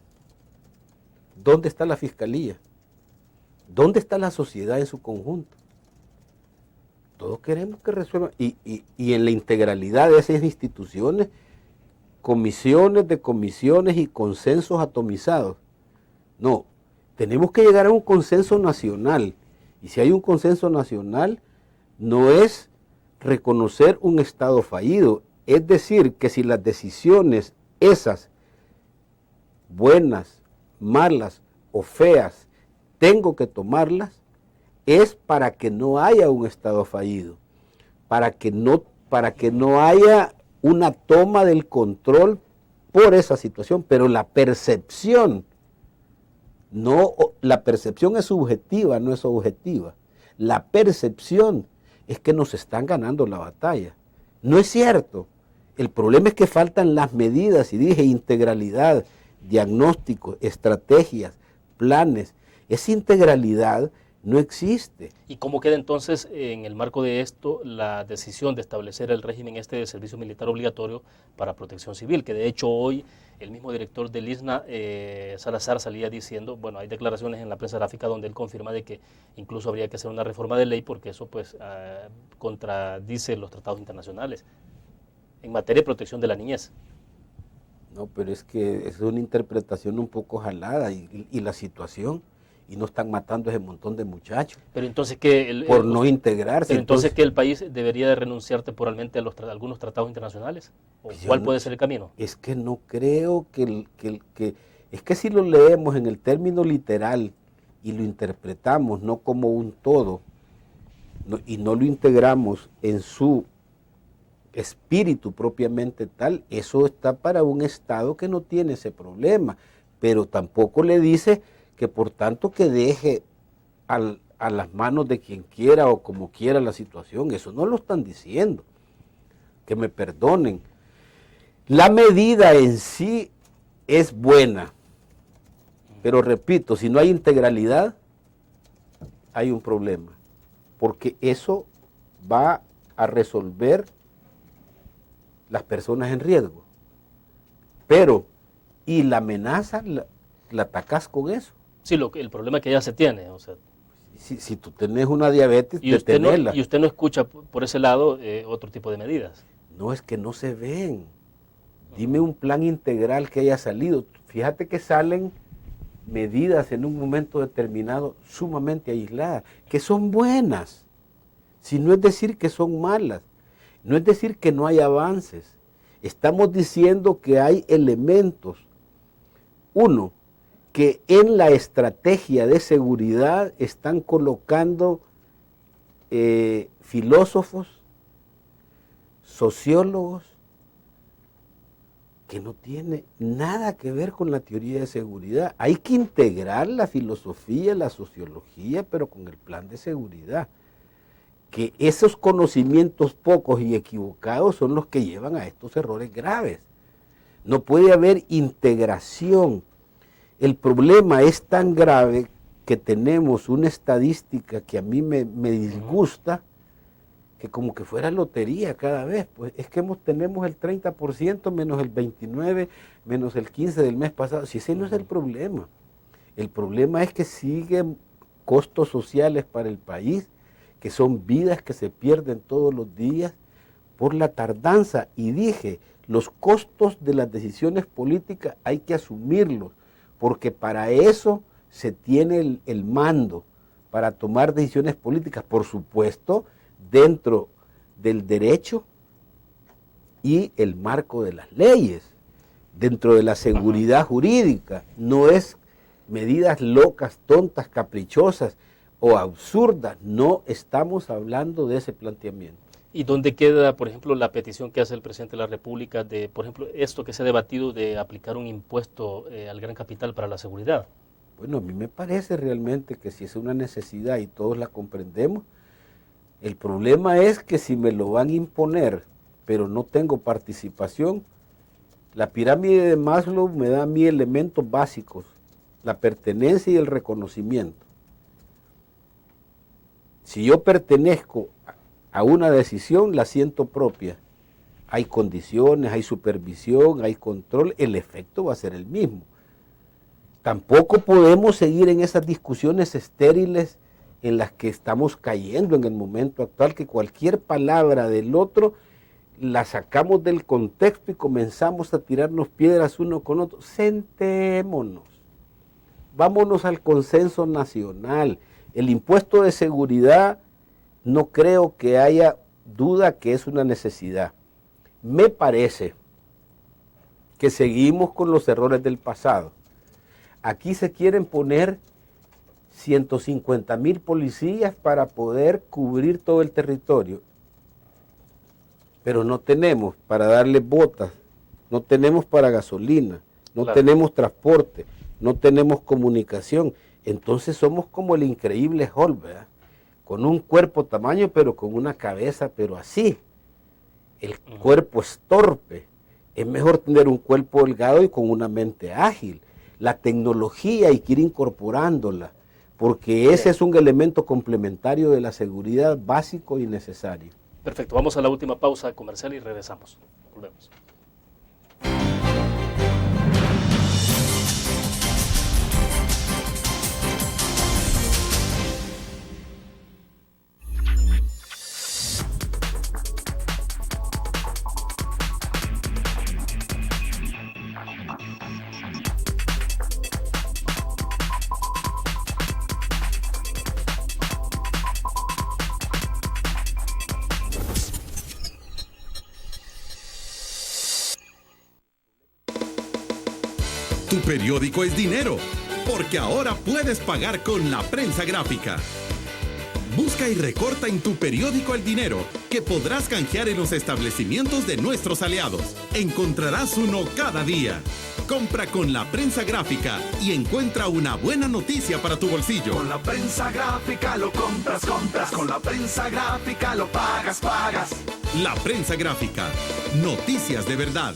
¿Dónde está la Fiscalía? ¿Dónde está la sociedad en su conjunto? Todos queremos que resuelvan. Y en la integralidad de esas instituciones, comisiones de comisiones y consensos atomizados. No, tenemos que llegar a un consenso nacional. Y si hay un consenso nacional, no es reconocer un Estado fallido. Es decir, que si las decisiones esas, buenas, malas o feas, tengo que tomarlas, es para que no haya un Estado fallido, para que no haya una toma del control por esa situación, pero la percepción es subjetiva, no es objetiva. La percepción es que nos están ganando la batalla. No es cierto. El problema es que faltan las medidas, y dije integralidad, diagnósticos, estrategias, planes. Esa integralidad no existe. ¿Y cómo queda entonces en el marco de esto la decisión de establecer el régimen de servicio militar obligatorio para protección civil? Que de hecho hoy el mismo director del ISNA, Salazar, salía diciendo, bueno, hay declaraciones en la prensa gráfica donde él confirma de que incluso habría que hacer una reforma de ley porque eso pues contradice los tratados internacionales en materia de protección de la niñez. No, pero es que es una interpretación un poco jalada y la situación. Y no están matando a ese montón de muchachos. Pero entonces que por no integrarse. Pero entonces que el país debería de renunciar temporalmente a algunos tratados internacionales. ¿O cuál puede ser el camino? Es que no creo es que si lo leemos en el término literal y lo interpretamos no como un todo y no lo integramos en su espíritu propiamente tal, eso está para un Estado que no tiene ese problema, pero tampoco le dice que por tanto que deje a a las manos de quien quiera o como quiera la situación. Eso no lo están diciendo. Que me perdonen. La medida en sí es buena, pero repito, si no hay integralidad, hay un problema, porque eso va a resolver las personas en riesgo. Pero, y la amenaza, la atacas con eso. Sí, el problema que ya se tiene, o sea. Si tú tenés una diabetes, y usted no escucha por ese lado otro tipo de medidas. No, es que no se ven. Dime un plan integral que haya salido. Fíjate que salen medidas en un momento determinado sumamente aisladas, que son buenas. Si no es decir que son malas, no es decir que no hay avances. Estamos diciendo que hay elementos. Uno, que en la estrategia de seguridad están colocando filósofos, sociólogos, que no tiene nada que ver con la teoría de seguridad. Hay que integrar la filosofía, la sociología, pero con el plan de seguridad. Que esos conocimientos pocos y equivocados son los que llevan a estos errores graves. No puede haber integración. El problema es tan grave que tenemos una estadística que a mí me disgusta, que como que fuera lotería cada vez. Pues es que tenemos el 30% menos el 29%, menos el 15% del mes pasado. Si ese no es el problema. El problema es que siguen costos sociales para el país, que son vidas que se pierden todos los días por la tardanza. Y dije, los costos de las decisiones políticas hay que asumirlos, porque para eso se tiene el mando, para tomar decisiones políticas, por supuesto, dentro del derecho y el marco de las leyes, dentro de la seguridad jurídica. No es medidas locas, tontas, caprichosas o absurdas. No estamos hablando de ese planteamiento. ¿Y dónde queda, por ejemplo, la petición que hace el presidente de la República de, por ejemplo, esto que se ha debatido de aplicar un impuesto al gran capital para la seguridad? Bueno, a mí me parece realmente que si es una necesidad y todos la comprendemos, el problema es que si me lo van a imponer, pero no tengo participación, la pirámide de Maslow me da a mí elementos básicos, la pertenencia y el reconocimiento. Si yo pertenezco a una decisión, la siento propia. Hay condiciones, hay supervisión, hay control, el efecto va a ser el mismo. Tampoco podemos seguir en esas discusiones estériles en las que estamos cayendo en el momento actual, que cualquier palabra del otro la sacamos del contexto y comenzamos a tirarnos piedras uno con otro. Sentémonos, vámonos al consenso nacional. El impuesto de seguridad no creo que haya duda que es una necesidad. Me parece que seguimos con los errores del pasado. Aquí se quieren poner 150,000 policías para poder cubrir todo el territorio. Pero no tenemos para darle botas, no tenemos para gasolina, no tenemos transporte, no tenemos comunicación. Entonces somos como el increíble Hulk, ¿verdad? Con un cuerpo tamaño, pero con una cabeza, pero así. El cuerpo es torpe. Es mejor tener un cuerpo delgado y con una mente ágil. La tecnología hay que ir incorporándola, porque ese es un elemento complementario de la seguridad básico y necesario. Perfecto, vamos a la última pausa comercial y regresamos. Volvemos. Tu periódico es dinero, porque ahora puedes pagar con la prensa gráfica. Busca y recorta en tu periódico el dinero, que podrás canjear en los establecimientos de nuestros aliados. Encontrarás uno cada día. Compra con la prensa gráfica y encuentra una buena noticia para tu bolsillo. Con la prensa gráfica lo compras, compras. Con la prensa gráfica lo pagas, pagas. La prensa gráfica. Noticias de verdad.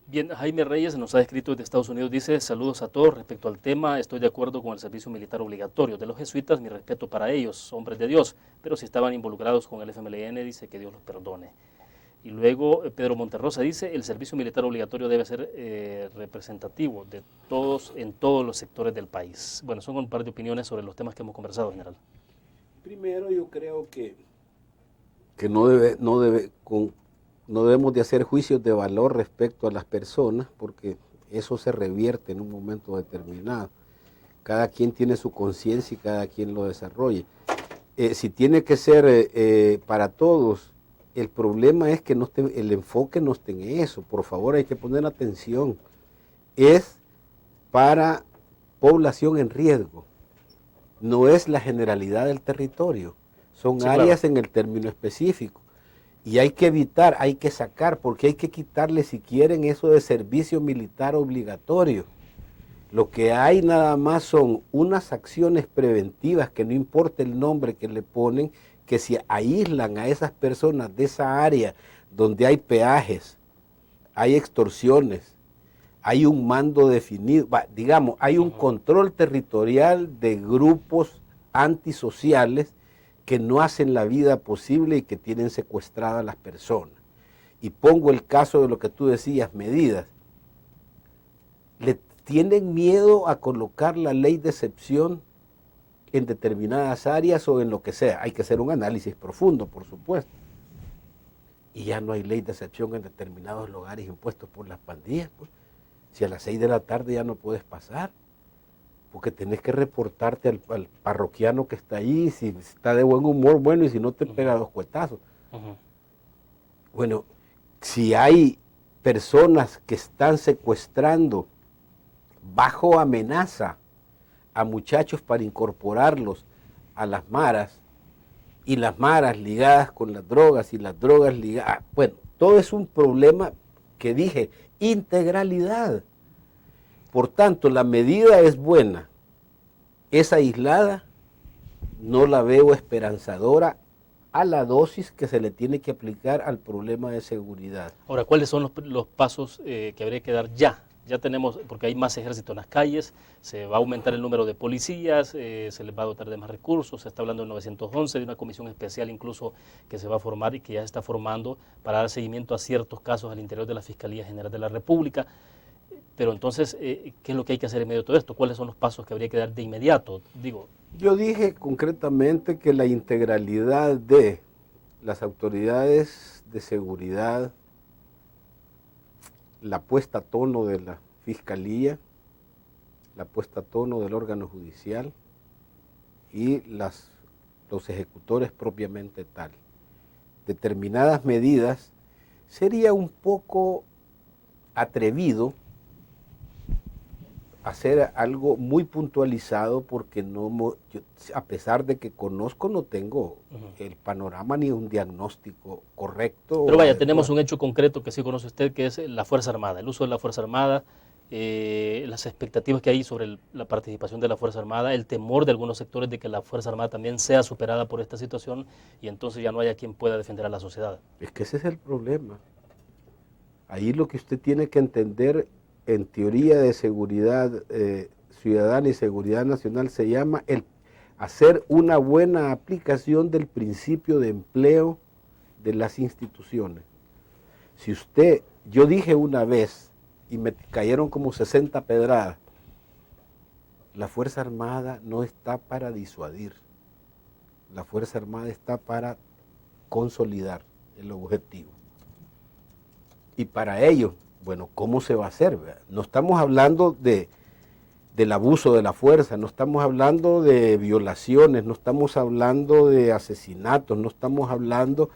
Bien, Jaime Reyes nos ha escrito desde Estados Unidos, dice: saludos a todos, respecto al tema, estoy de acuerdo con el servicio militar obligatorio de los jesuitas, mi respeto para ellos, hombres de Dios, pero si estaban involucrados con el FMLN, dice que Dios los perdone. Y luego Pedro Monterrosa dice: el servicio militar obligatorio debe ser representativo de todos en todos los sectores del país. Bueno, son un par de opiniones sobre los temas que hemos conversado, general. Primero, yo creo que no debemos de hacer juicios de valor respecto a las personas, porque eso se revierte en un momento determinado. Cada quien tiene su conciencia y cada quien lo desarrolle. Si tiene que ser para todos, el problema es que el enfoque no esté en eso. Por favor, hay que poner atención. Es para población en riesgo. No es la generalidad del territorio. Son áreas en el término específico. Y hay que evitar, hay que sacar, porque hay que quitarle, si quieren, eso de servicio militar obligatorio. Lo que hay nada más son unas acciones preventivas, que no importa el nombre que le ponen, que si aíslan a esas personas de esa área donde hay peajes, hay extorsiones, hay un mando definido, digamos, hay un control territorial de grupos antisociales que no hacen la vida posible y que tienen secuestradas a las personas. Y pongo el caso de lo que tú decías, medidas. Le tienen miedo a colocar la ley de excepción en determinadas áreas o en lo que sea. Hay que hacer un análisis profundo, por supuesto. Y ya no hay ley de excepción en determinados lugares impuestos por las pandillas. Pues. Si a las 6 de la tarde ya no puedes pasar, porque tenés que reportarte al parroquiano que está ahí, si está de buen humor, bueno, y si no te pega 2 cuetazos. Bueno, si hay personas que están secuestrando bajo amenaza a muchachos para incorporarlos a las maras, y las maras ligadas con las drogas, y las drogas ligadas, bueno, todo es un problema que dije, integralidad. Por tanto, la medida es buena, es aislada, no la veo esperanzadora a la dosis que se le tiene que aplicar al problema de seguridad. Ahora, ¿cuáles son los pasos que habría que dar ya? Ya tenemos, porque hay más ejército en las calles, se va a aumentar el número de policías, se les va a dotar de más recursos, se está hablando del 911, de una comisión especial incluso que se va a formar y que ya se está formando para dar seguimiento a ciertos casos al interior de la Fiscalía General de la República. Pero entonces, ¿qué es lo que hay que hacer en medio de todo esto? ¿Cuáles son los pasos que habría que dar de inmediato? Yo dije concretamente que la integralidad de las autoridades de seguridad, la puesta a tono de la Fiscalía, la puesta a tono del órgano judicial y los ejecutores propiamente tal. Determinadas medidas sería un poco atrevido hacer algo muy puntualizado porque yo, a pesar de que conozco, no tengo el panorama ni un diagnóstico correcto. Pero vaya, tenemos un hecho concreto que sí conoce usted, que es la Fuerza Armada, el uso de la Fuerza Armada, las expectativas que hay sobre la participación de la Fuerza Armada, el temor de algunos sectores de que la Fuerza Armada también sea superada por esta situación y entonces ya no haya quien pueda defender a la sociedad. Es que ese es el problema. Ahí lo que usted tiene que entender en teoría de seguridad ciudadana y seguridad nacional se llama el hacer una buena aplicación del principio de empleo de las instituciones. Si yo dije una vez y me cayeron como 60 pedradas, la Fuerza Armada no está para disuadir, la Fuerza Armada está para consolidar el objetivo. Y para ello, bueno, ¿cómo se va a hacer? No estamos hablando del abuso de la fuerza, no estamos hablando de violaciones, no estamos hablando de asesinatos, no estamos hablando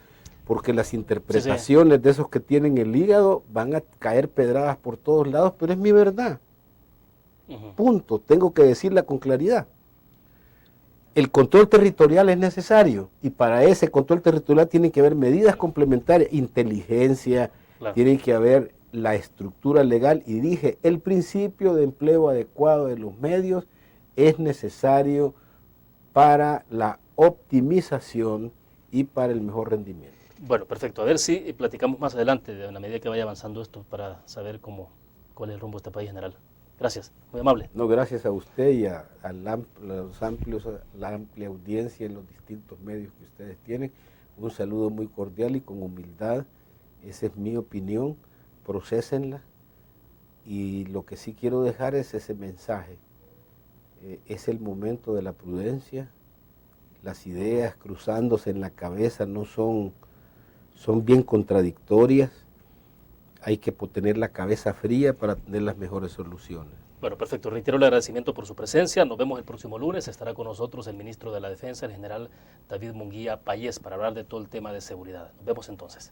porque las interpretaciones de esos que tienen el hígado van a caer pedradas por todos lados, pero es mi verdad. Punto, tengo que decirla con claridad. el control territorial es necesario y para ese control territorial tienen que haber medidas complementarias, inteligencia, Claro. tiene que haber la estructura legal y dije, el principio de empleo adecuado de los medios es necesario para la optimización y para el mejor rendimiento. Bueno, perfecto. A ver si platicamos más adelante, de una medida que vaya avanzando esto, para saber cuál es el rumbo de este país general. Gracias, muy amable. No, gracias a usted y a la amplia audiencia en los distintos medios que ustedes tienen. Un saludo muy cordial y con humildad. Esa es mi opinión. Procesenla. Y lo que sí quiero dejar es ese mensaje. Es el momento de la prudencia. Las ideas cruzándose en la cabeza no son bien contradictorias. Hay que tener la cabeza fría para tener las mejores soluciones. Bueno, perfecto. Reitero el agradecimiento por su presencia. Nos vemos el próximo lunes. Estará con nosotros el ministro de la Defensa, el general David Munguía Payés, para hablar de todo el tema de seguridad. Nos vemos entonces.